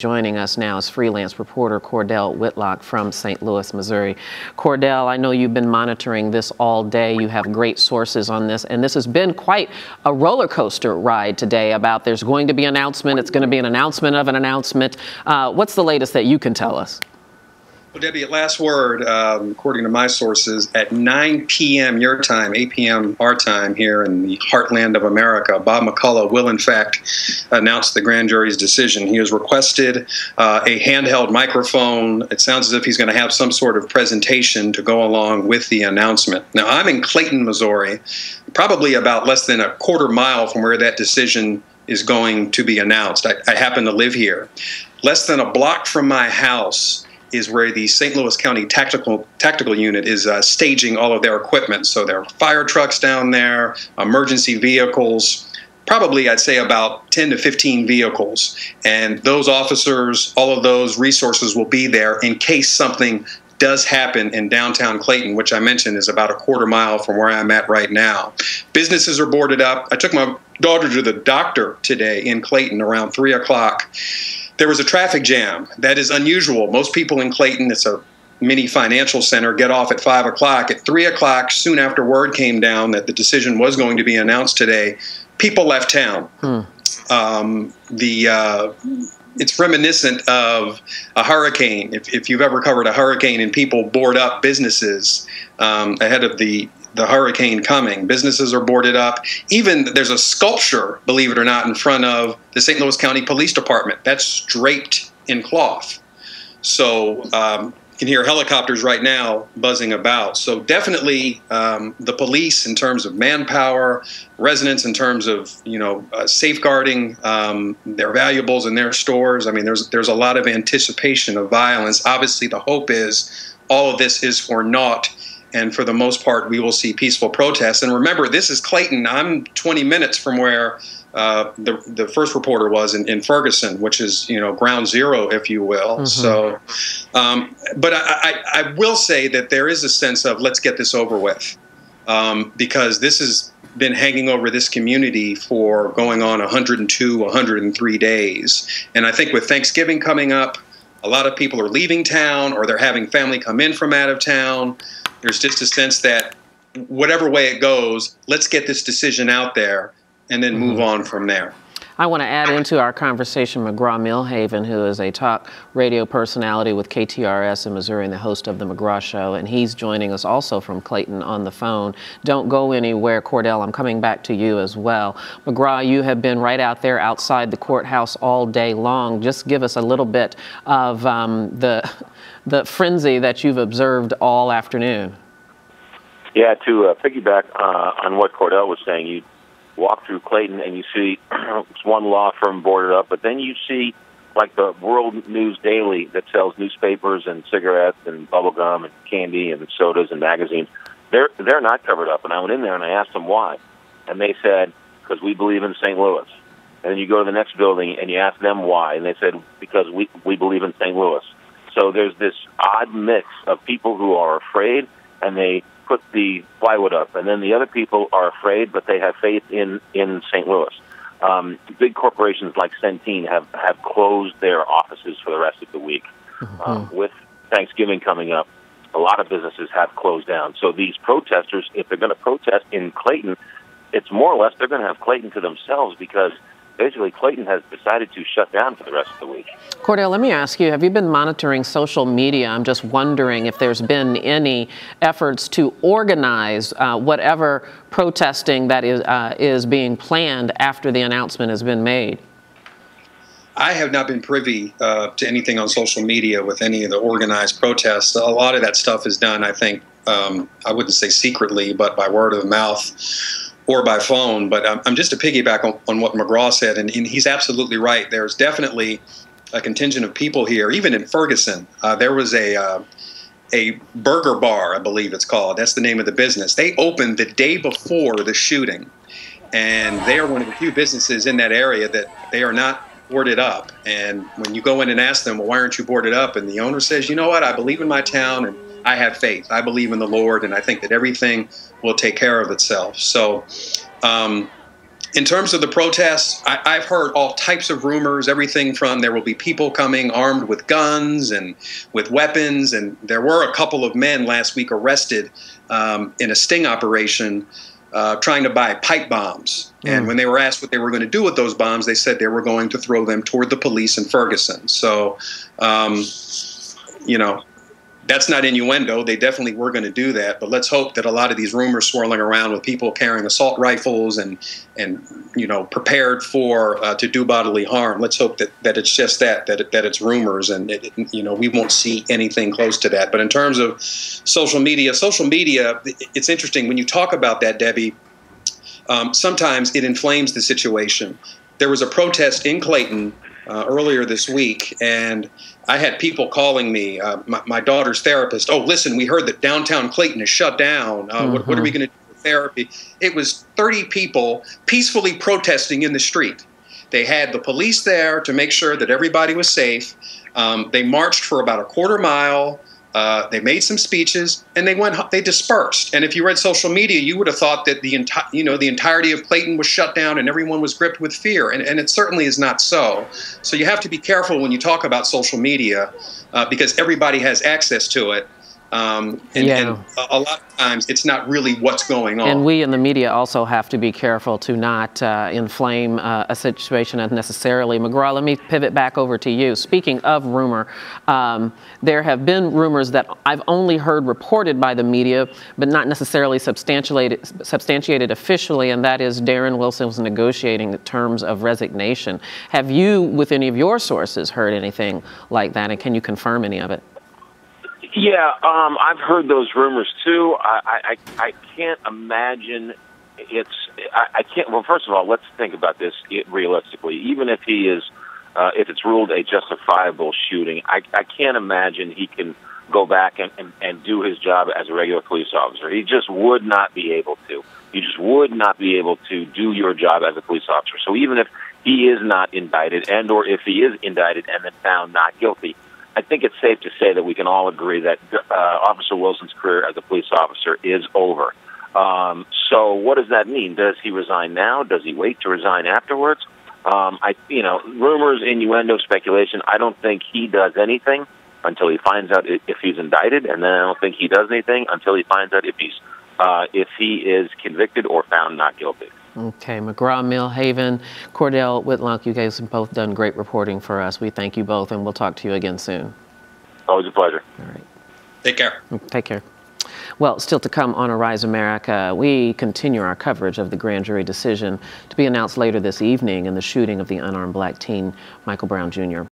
Joining us now is freelance reporter Cordell Whitlock from St. Louis, Missouri. Cordell, I know you've been monitoring this all day. You have great sources on this, and this has been quite a roller coaster ride today about there's going to be an announcement, it's going to be an announcement of an announcement. What's the latest that you can tell us? Well, Debbie, at last word, according to my sources, at 9 p.m. your time, 8 p.m. our time here in the heartland of America, Bob McCullough will, in fact, announce the grand jury's decision. He has requested a handheld microphone. It sounds as if he's going to have some sort of presentation to go along with the announcement. Now, I'm in Clayton, Missouri, probably about less than a quarter mile from where that decision is going to be announced. I happen to live here. Less than a block from my house is where the St. Louis County Tactical Unit is staging all of their equipment. So there are fire trucks down there, emergency vehicles, probably I'd say about 10 to 15 vehicles. And those officers, all of those resources will be there in case something does happen in downtown Clayton, which I mentioned is about a quarter mile from where I'm at right now. Businesses are boarded up. I took my daughter to the doctor today in Clayton around 3 o'clock. There was a traffic jam. That is unusual. Most people in Clayton, it's a mini financial center, get off at 5 o'clock. At 3 o'clock, soon after word came down that the decision was going to be announced today, people left town. It's reminiscent of a hurricane. If you've ever covered a hurricane and people board up businesses ahead of the hurricane coming. Businesses are boarded up. Even there's a sculpture, believe it or not, in front of the St. Louis County Police Department. That's draped in cloth. So you can hear helicopters right now buzzing about. So definitely the police in terms of manpower, residents in terms of safeguarding their valuables in their stores. I mean, there's a lot of anticipation of violence. Obviously, the hope is all of this is for naught. And for the most part, we will see peaceful protests. And remember, this is Clayton. I'm 20 minutes from where the first reporter was in Ferguson, which is, ground zero, if you will. Mm-hmm. So, but I will say that there is a sense of let's get this over with, because this has been hanging over this community for going on 102, 103 days. And I think with Thanksgiving coming up, a lot of people are leaving town or they're having family come in from out of town. There's just a sense that whatever way it goes, let's get this decision out there and then move on from there. I want to add into our conversation McGraw-Milhaven, who is a talk radio personality with KTRS in Missouri and the host of The McGraw Show, and he's joining us also from Clayton on the phone. Don't go anywhere, Cordell. I'm coming back to you as well. McGraw, you have been right out there outside the courthouse all day long. Just give us a little bit of the frenzy that you've observed all afternoon. Yeah, to piggyback on what Cordell was saying, you walk through Clayton and you see one law firm boarded up, but then you see like the World News Daily that sells newspapers and cigarettes and bubble gum and candy and sodas and magazines. They're not covered up. And I went in there and I asked them why. And they said, because we believe in St. Louis. And then you go to the next building and you ask them why. And they said, because we believe in St. Louis. So there's this odd mix of people who are afraid and they put the plywood up, and then the other people are afraid, but they have faith in St. Louis. Big corporations like Centene have closed their offices for the rest of the week. With Thanksgiving coming up, a lot of businesses have closed down. So these protesters, if they're going to protest in Clayton, it's more or less they're going to have Clayton to themselves because basically Clayton has decided to shut down for the rest of the week. Cordell, let me ask you, have you been monitoring social media? I'm just wondering if there's been any efforts to organize whatever protesting that is being planned after the announcement has been made. I have not been privy to anything on social media with any of the organized protests. A lot of that stuff is done, I think, I wouldn't say secretly, but by word of mouth or by phone. But I'm just to piggyback on what McGraw said, and he's absolutely right. There's definitely a contingent of people here. Even in Ferguson, there was a burger bar, I believe it's called. That's the name of the business. They opened the day before the shooting, and they are one of the few businesses in that area that they are not boarded up. And when you go in and ask them, well, why aren't you boarded up? And the owner says, you know what, I believe in my town and I have faith. I believe in the Lord, and I think that everything will take care of itself. So In terms of the protests, I've heard all types of rumors, everything from there will be people coming armed with guns and with weapons. And there were a couple of men last week arrested in a sting operation trying to buy pipe bombs. And when they were asked what they were going to do with those bombs, they said they were going to throw them toward the police in Ferguson. So, you know, that's not innuendo. They definitely were going to do that. But let's hope that a lot of these rumors swirling around with people carrying assault rifles and you know, prepared for to do bodily harm. Let's hope that it's just that it's rumors, and you know, we won't see anything close to that. But in terms of social media, it's interesting when you talk about that, Debbie. Sometimes it inflames the situation. There was a protest in Clayton earlier this week, and I had people calling me, my daughter's therapist. Oh, listen, we heard that downtown Clayton is shut down. What are we going to do for therapy? It was 30 people peacefully protesting in the street. They had the police there to make sure that everybody was safe. They marched for about a quarter mile. They made some speeches, and they dispersed. And if you read social media, you would have thought that the entirety of Clayton was shut down and everyone was gripped with fear. And it certainly is not so. So you have to be careful when you talk about social media because everybody has access to it. And a lot of times it's not really what's going on. And we in the media also have to be careful to not inflame a situation unnecessarily. McGraw, let me pivot back over to you. Speaking of rumor, there have been rumors that I've only heard reported by the media, but not necessarily substantiated officially, and that is Darren Wilson was negotiating the terms of resignation. Have you, with any of your sources, heard anything like that, and can you confirm any of it? Yeah, I've heard those rumors too. I can't imagine I can't. Well, first of all, let's think about this realistically. Even if he is, if it's ruled a justifiable shooting, I can't imagine he can go back and do his job as a regular police officer. He just would not be able to. You just would not be able to do your job as a police officer. So even if he is not indicted, and or if he is indicted and then found not guilty, I think it's safe to say that we can all agree that Officer Wilson's career as a police officer is over. So what does that mean? Does he resign now? Does he wait to resign afterwards? Rumors, innuendo, speculation. I don't think he does anything until he finds out if he's indicted, and then I don't think he does anything until he finds out if he is convicted or found not guilty. Okay, McGraw, Milhaven, Cordell Whitlock, you guys have both done great reporting for us. We thank you both, and we'll talk to you again soon. Always a pleasure. All right. Take care. Take care. Well, still to come on Arise America, we continue our coverage of the grand jury decision to be announced later this evening in the shooting of the unarmed black teen, Michael Brown Jr.